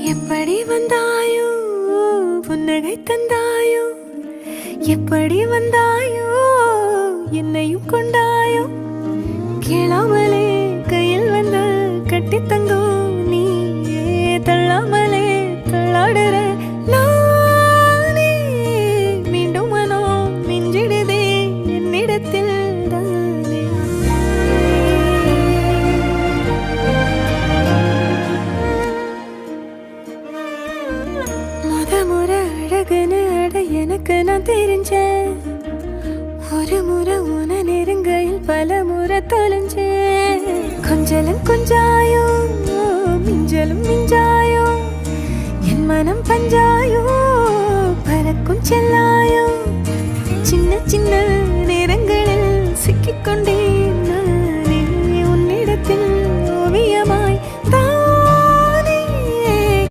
எப்படி வந்தாயோ புன்னகை தந்தாயோ எப்படி வந்தாயோ என்னையும் கொண்டாயோ கேளாமலே கையில் வந்து கட்டி தங்கோ நீ தள்ளாமலே தள்ளாடுற நானே மீண்டும் மனோ மிஞ்சிடுதே என்னிடத்தில் தானே முறை அழகுன்னு அட எனக்கு நான் தெரிஞ்சேன் ஒரு முறை உன நெருங்கையில் பல முறை தொலைஞ்சேன் கொஞ்சலும் கொஞ்சாயோ மிஞ்சலும் மிஞ்சாயோ என் மனம் பஞ்சாயோ பறக்கும் செல்லாயோ சின்ன சின்ன